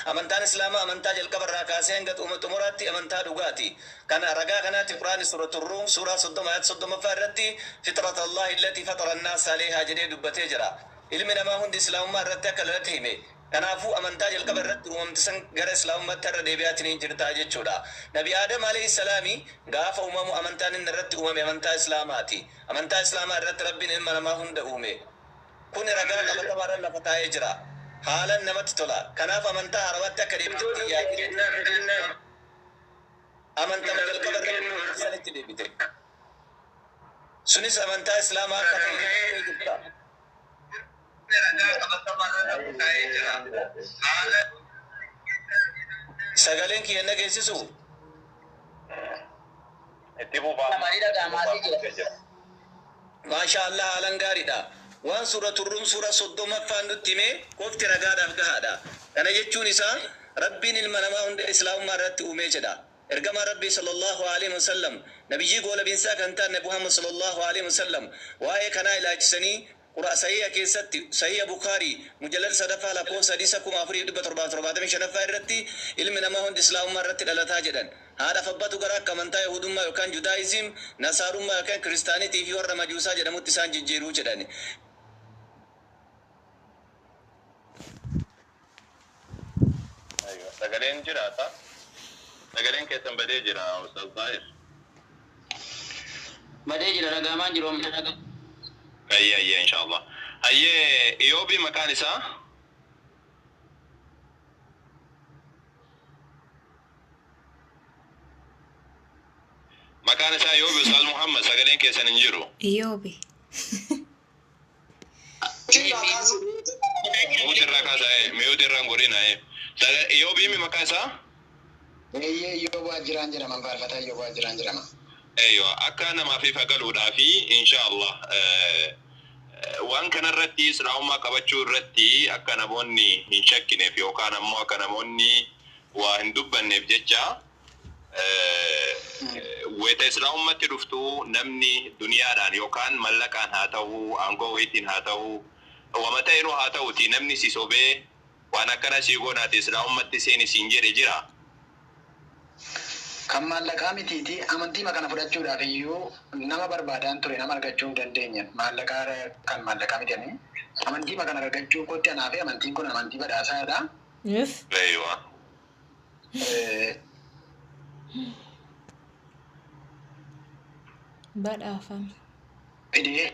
amantaan islaamaa amantaa jalqaba irraa kaasee hanga xumuraatti amantaa dhugaati. Kana ragaa kanaatti Quraani suuratul Ruum suuraa 30 ayat 30 irratti fitrata Allah allati fatara an-naas alayha jedhee dubbatee jira. Ilmi namaa hundi islaamummaa irratti akka lalatti hime. Kanaafuu amantaa jalqaba irratti uumamti san gara islaamummaatti irra deebi'aatiin jirtaa jechuudha. Nabi Aadam alayhi salaami gaafa uumamu amantaan inni irratti uumame amantaa islaamaati. Amantaa islaamaa irratti rabbiin ilma namaa hunda uume. Kun ragaa qabatamaa irra lafa taa'ee jira. Haalan namatti tola. Kanaaf amantaa haarawaatti akka deebitetti yaadne amantaa jalqaba irratti sanitti deebite. Sunis amantaa islaamaa akka ta'e jirta. Sagaleen kiyya dhageessisu Masha Allah haalan gaariidha. Waan suuratul Ruum suuraa 30 nutti hime qofti ragaadhaaf gahaadha. Kana jechuun isaa Rabbiin ilma namaa hunda islaamummaa irratti uumee jedha. Ergamaa Rabbii sallallahu alaihi wasallam nabiyyi goolabinsaa kan ta'an Nabi Muhammad sallallahu alaihi wasallam waa'ee kanaa ilaachisanii Qura'aan sahiha keessatti sahiha Bukhari mujallad sadaffaa lakkoofsa 3,475 irratti ilmi namaa hundi islaamummaa irratti dhalataa jedhan. Haadhaaf abbatu gara akka amantaa Yahudummaa yookaan Judaayizim, Nasaarummaa yookaan Kiristaaniitii fi warra Majuusaa jedhamutti isaan jijjiiruu jedhani. Sagaleen jiraata. Sagaleen keessan badee jira Ustaz Tahir. Badee jira ragaamaan jiru. Ayya inshallah. Hayyee Iyoobii maqaan isaa Iyoobii Ustaz Muhammad sagaleen keessan hin jiru. Iyoobii. Muutirraa kaasaa mi'uutirraa hin godhina. Iyoobii mi maqaa isaa? Iyoobaa jiraan jedhama faarfataa Iyoobaa jiraan jedhama. Eeyyo akka namaaf ifa galuudhaa fi inshallah waan kanarratti islaamummaa qabachuu irratti akka namoonni hin shakkineef yookaan ammoo akka namoonni waa hin dubbanneef jecha wayita islaamummaatti dhuftuu namni duniyaadhaan yookaan mallaqaan haa ta'uu aangoo wayitiin haa ta'uu wama ta'inuu haa ta'uuti namni si sobee waan akkana sii goonaati islaamummatti seeni siin jedhe jira. Kan maallaqaa mitiiti amantii kana fudhachuudhaaf iyyuu nama barbaadaan ture nama argachuu hin dandeenye. Maallaqaa kan maallaqaa mitanii amantii kana argachuu kootti anaa fi amantiin kun amantii badhaasaadha. Yes. Eeywa. Badhaafame. Fidee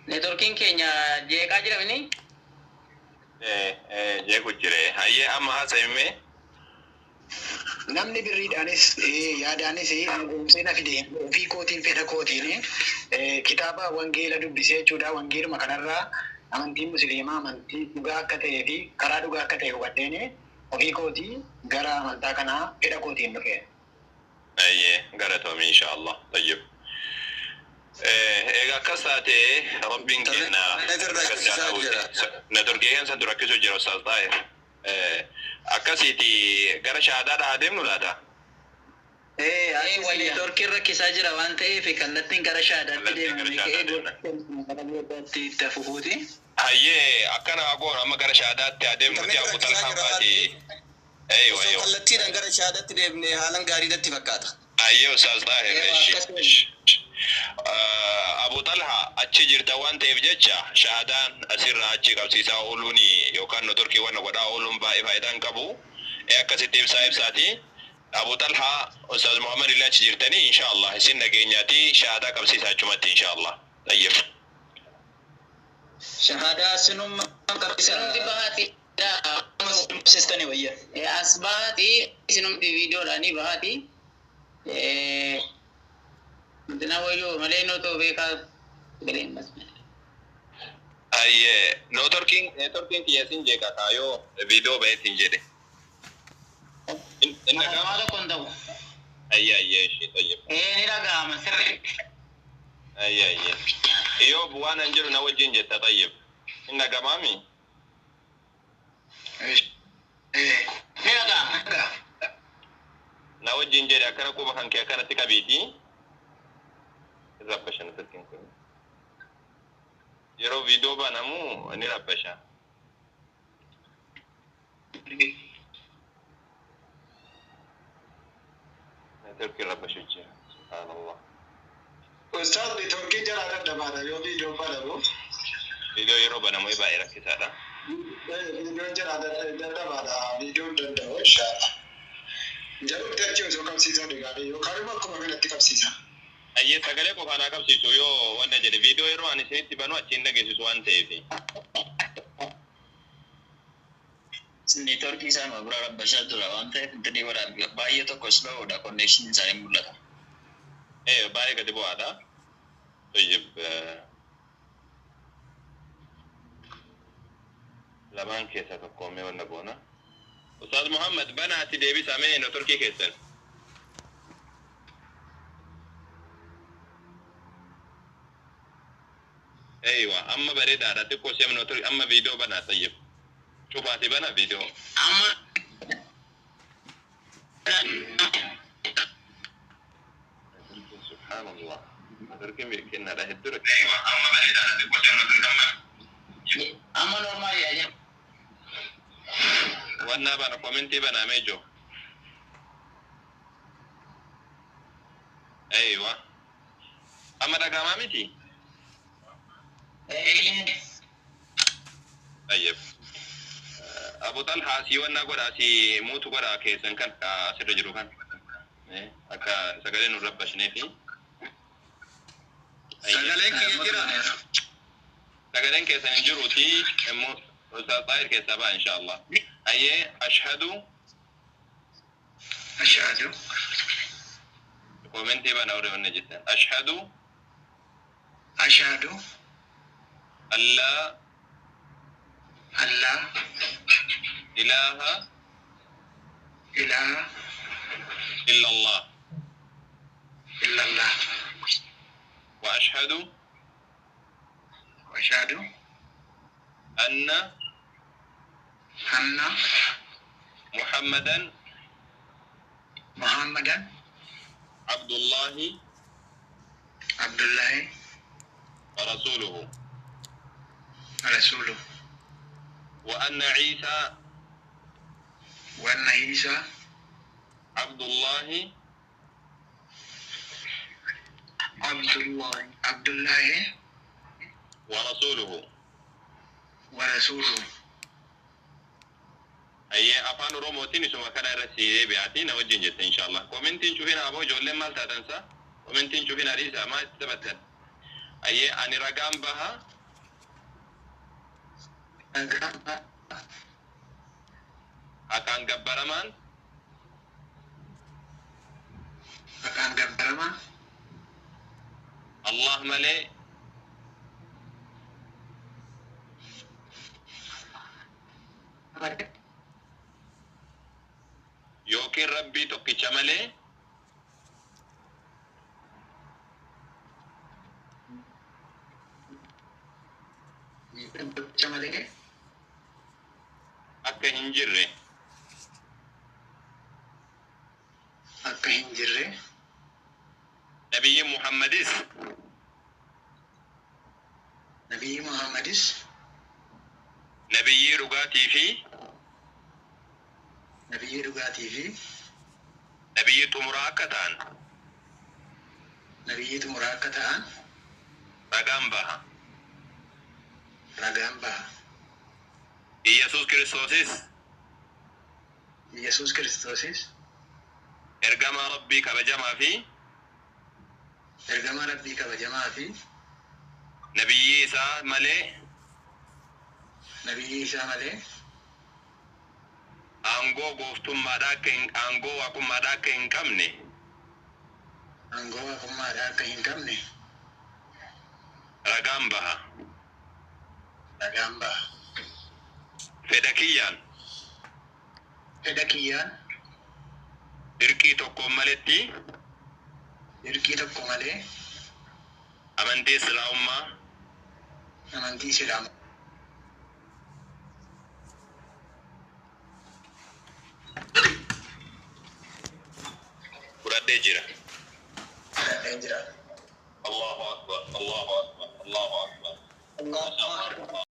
Neetworkiin keenya jeeqaa jiramini? Jeequ jire. Hayyee amma haasa'imee namni birriidhaanis yaadaanis seena fide ofii kootiin fedha kootiin kitaaba wangeela dubbisee jechuudha. Wangeeluma kanarraa amantiin musliimaa amantii dhugaa akka ta'ee fi karaa dhugaa akka ta'e hubadheen ofii kootii gara amantaa kanaa fedha kootiin dhufe. Hayyee galatoomii inshallah. Tayyib. Egaa akkas taate rabbiin kenna neetworkii kan san rakkisu jira Ustaz Tahir. Akkasiiti gara shahaadaadha adeemnu laata? Neetworkiin rakkisaa jira waan ta'eef kallattiin gara shahaadaatti deemamee itti fufuuti. Hayyee akkana agoon amma gara shahaadaatti adeemnuti Abu Talhaan baati. Kallattiidhaan gara shahaadaatti deemne haalan gaariidatti fakkaata. Hayyee Ustaz Tahir. Abu Talha achi jirta waan ta'eef jecha shahadaan asirraa achi qabsiisaa ooluun yookaan neetworkii waan godhaa ooluun baay'ee faayidaan qabu. Akkasitti ibsaati. Abu Talha Ustaz Muhammad illee achi jirtanii inshallah isin nageenyaati shahadaa qabsiisaa achumatti inshallah. Tayyib. Shahadaa sinumma qabsiisaa bahaati. Sistani wayya. As bahaati sinumti viidiyoodhaanii bahaati. Dinawayo maleno to beka gelen mas. Aye, networking kiyasin je katayo video betin jede. Inna Mala kondaw. Aye, shi tayyib. Ni raga masir. Aye. Iyo buwana njiru na wajin je tayyib. Inna gamami. Ni raga. Na wajin je akana ko bakan ke akana tikabiti. Zabashan networking ko. Yeroo viidiyoo banamu ni rabbasha. Turkii rabbashu jira. Subhanallah. Ustaz di Turkii jala adda baadha yoo viidiyoo banamu. Viidiyoo yeroo banamu baay'ee rakkisaadha. Viidiyoo jala adda baadha viidiyoo danda'u inshallah. Jaruu tarchii osoo qabsiisaa dhugaadha yookaan immoo akkuma kanatti qabsiisa. Ayyee sagalee qofaan qabsiisu yoo wanna jedhe viidiyoo yeroo ani isinitti banu achiin dhageessisu waan ta'eef. Sinni Turkii isaan bira rabbashaa tura waan ta'eef intanii waraabbii baay'ee tokko slowdha connection isaanii mul'ata. Baay'ee gadi bu'aadha. Tayyib lamaan keessa tokkoomee wanna boona. Ustaz Muhammad banaatti deebisamee no Turkii keessan. Eeywa amma bareedaadha xiqqoo seem no Turkii amma viidiyoo banaa tayyib. Cufaati bana viidiyoo. Amma Subhanallah. Turkii kennaadha hedduu amma normaal yaa'e. Wanna bana komentii banamee jiru. Eeywa. Amma dhagahamaa miti? Tayyib. Abu Talha si wanna godhaa si muutu godhaa keessan kan asirra jiru kan. Akka sagalee nu rabbashneefi. Sagaleen kiyya jira. Sagaleen keessan hin jiruuti immoo Ustaz Tahir keessaa ba'a inshallah. Ayyee ashhadu komentii bana warri wanna jettan. Ashhadu alla ilaha إلا الله وأشهد أن محمدا عبد الله ورسوله وأن عيسى عبد الله ورسوله أي أفان روموتين سوما كان رسيدي بيعتين وجين جت إن شاء الله كومنتين شوفين أبو جولين مال تنسى كومنتين شوفين أريسا ما تبتل أي أني رقم بها أكان جبرمان الله ملئ يوكي ربي توكي ملئ أكا هنجري نبي محمدس نبي رقاتي في نبي تمراكتان رقام بها يسوس كريستوسيس إرقام ربي كبجما في نبي إيسا ملي أنغو غفتم مداكين أنغو وكم مداكين كمني رقام بها فدكيان إركي توكو ملتي أمانتي سلام Kurang jira. الله أكبر الله أكبر الله أكبر الله